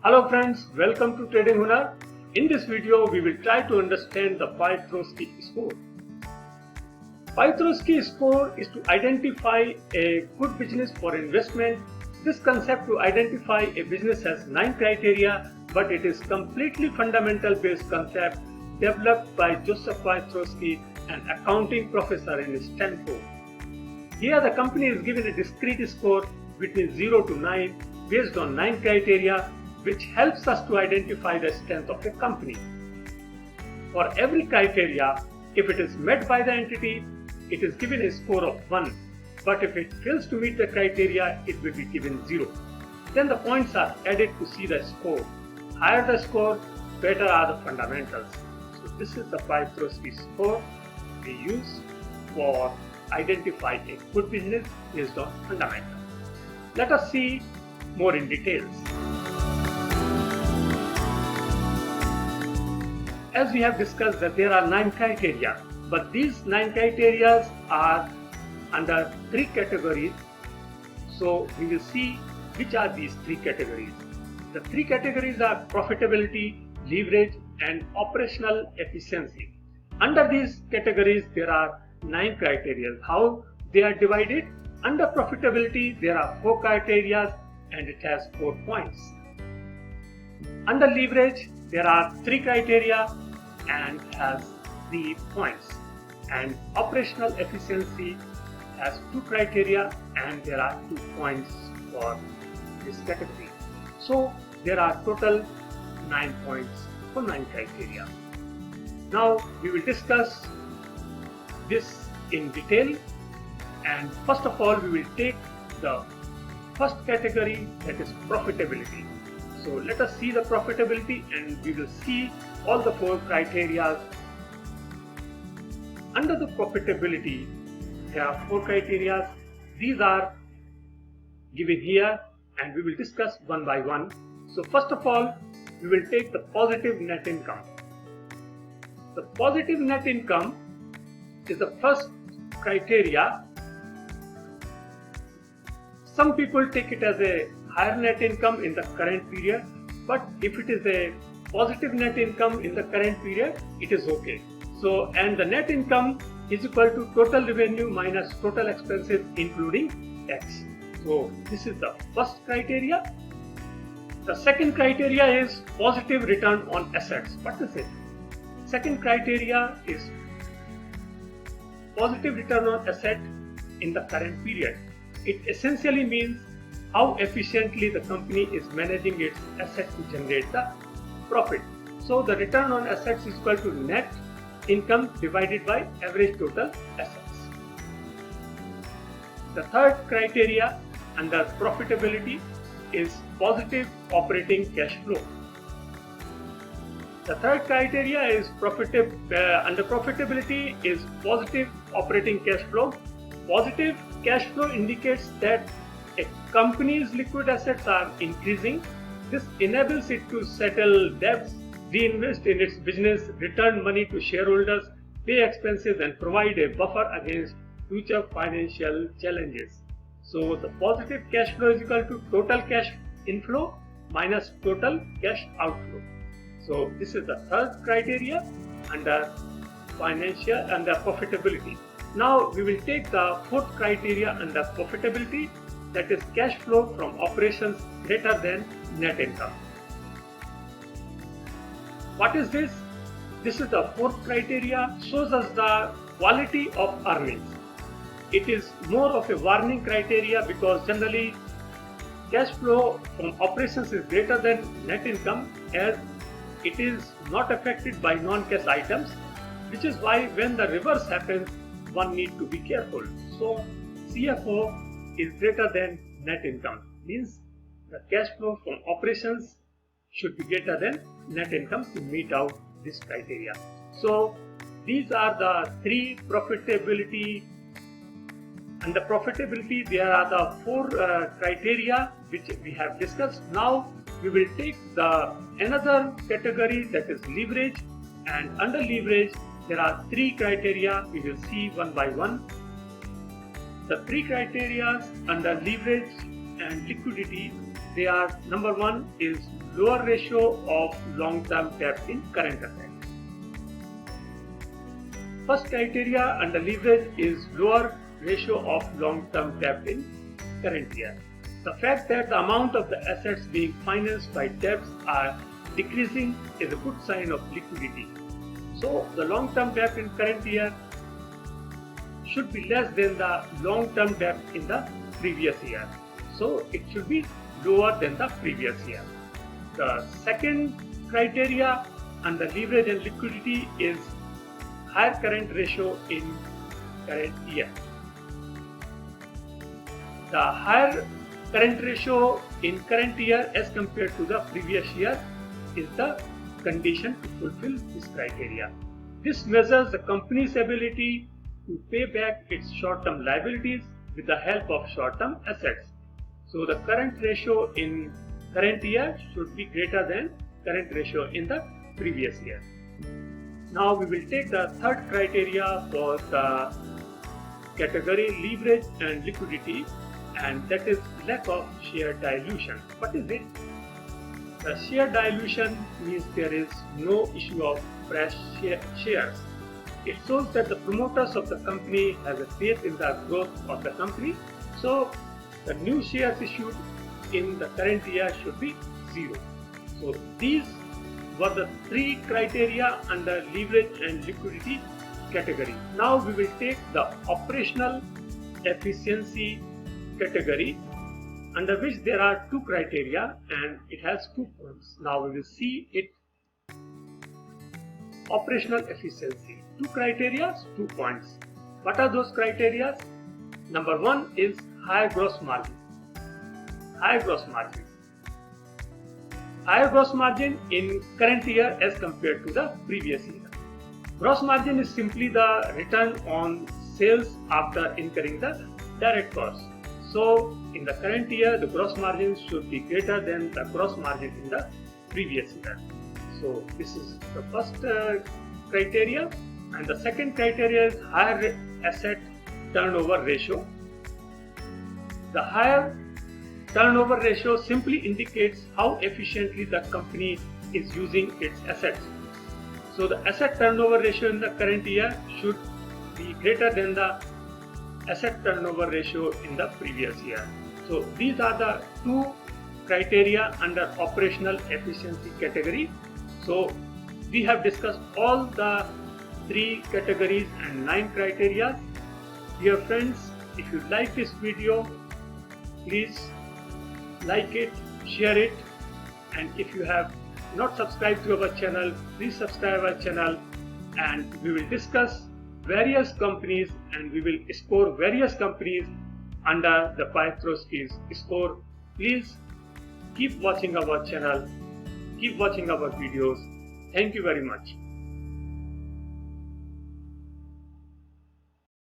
Hello friends, welcome to Trading Hunar. In this video, we will try to understand the Piotrowski score. Piotrowski score is to identify a good business for investment. This concept to identify a business has 9 criteria, but it is completely fundamental based concept developed by Joseph Piotrowski, an accounting professor in Stanford. Here the company is given a discrete score between 0 to 9 based on 9 criteria, which helps us to identify the strength of a company. For every criteria, if it is met by the entity, it is given a score of 1, but if it fails to meet the criteria, it will be given 0. Then the points are added to see the score. Higher the score, better are the fundamentals. So this is the Piotrowski score we use for identifying a good business based on fundamentals. Let us see more in details. As we have discussed that there are 9 criteria, but these 9 criteria are under 3 categories. So we will see which are these 3 categories. The 3 categories are profitability, leverage and operational efficiency. Under these categories there are 9 criteria. How they are divided? Under profitability there are 4 criteria and it has 4 points. Under leverage there are 3 criteria and has 3 points, and operational efficiency has 2 criteria and there are 2 points for this category. So there are total 9 points for 9 criteria. Now we will discuss this in detail, and first of all we will take the first category, that is profitability. So let us see the profitability and we will see all the 4 criteria. Under the profitability there are 4 criteria. These are given here and we will discuss one by one. So first of all we will take the positive net income. The positive net income is the first criteria. Some people take it as a higher net income in the current period, but if it is a positive net income in the current period, it is okay. So, and the net income is equal to total revenue minus total expenses including tax. So this is the first criteria. The second criteria is positive return on assets. What is it? Second criteria is positive return on asset in the current period. It essentially means how efficiently the company is managing its asset to generate the profit. So the return on assets is equal to net income divided by average total assets. The third criteria under profitability is positive operating cash flow. The third criteria is under profitability is positive operating cash flow. Positive cash flow indicates that a company's liquid assets are increasing. This enables it to settle debts, reinvest in its business, return money to shareholders, pay expenses and provide a buffer against future financial challenges. So the positive cash flow is equal to total cash inflow minus total cash outflow. So this is the third criteria under profitability. Now we will take the fourth criteria under profitability, that is cash flow from operations greater than net income. What is this? This is the fourth criteria, shows us the quality of earnings. It is more of a warning criteria because generally cash flow from operations is greater than net income, as it is not affected by non-cash items, which is why when the reverse happens one need to be careful. So CFO is greater than net income, means the cash flow from operations should be greater than net income to meet out this criteria. So these are the 3 profitability. Under profitability there are the 4 criteria which we have discussed. Now we will take another category, that is leverage, and under leverage there are 3 criteria. We will see one by one. The 3 criteria under leverage and liquidity they are, number one is lower ratio of long-term debt in current assets. First criteria under leverage is lower ratio of long-term debt in current year. The fact that the amount of the assets being financed by debts are decreasing is a good sign of liquidity. So the long-term debt in current year should be less than the long-term debt in the previous year. So it should be lower than the previous year. The second criteria under leverage and liquidity is higher current ratio in current year. The higher current ratio in current year as compared to the previous year is the condition to fulfill this criteria. This measures the company's ability to pay back its short-term liabilities with the help of short-term assets. So the current ratio in current year should be greater than current ratio in the previous year. Now we will take the third criteria for the category leverage and liquidity, and that is lack of share dilution. What is it? The share dilution means there is no issue of fresh shares. It shows that the promoters of the company have a faith in the growth of the company. So the new shares issued in the current year should be zero. So these were the three criteria under leverage and liquidity category. Now we will take the operational efficiency category, under which there are two criteria and it has 2 points. Now we will see it. Operational efficiency, 2 criteria, 2 points. What are those criteria? Number one is high gross margin. High gross margin. Higher gross margin in current year as compared to the previous year. Gross margin is simply the return on sales after incurring the direct costs. So in the current year, the gross margin should be greater than the gross margin in the previous year. So this is the first criteria, and the second criteria is higher asset turnover ratio. The higher turnover ratio simply indicates how efficiently the company is using its assets. So the asset turnover ratio in the current year should be greater than the asset turnover ratio in the previous year. So these are the 2 criteria under operational efficiency category. So we have discussed all the 3 categories and 9 criteria. Dear friends, if you like this video, please like it, share it, and if you have not subscribed to our channel, please subscribe our channel, and we will discuss various companies and we will score various companies under the Pythrosky's score. Please keep watching our channel, keep watching our videos. Thank you very much.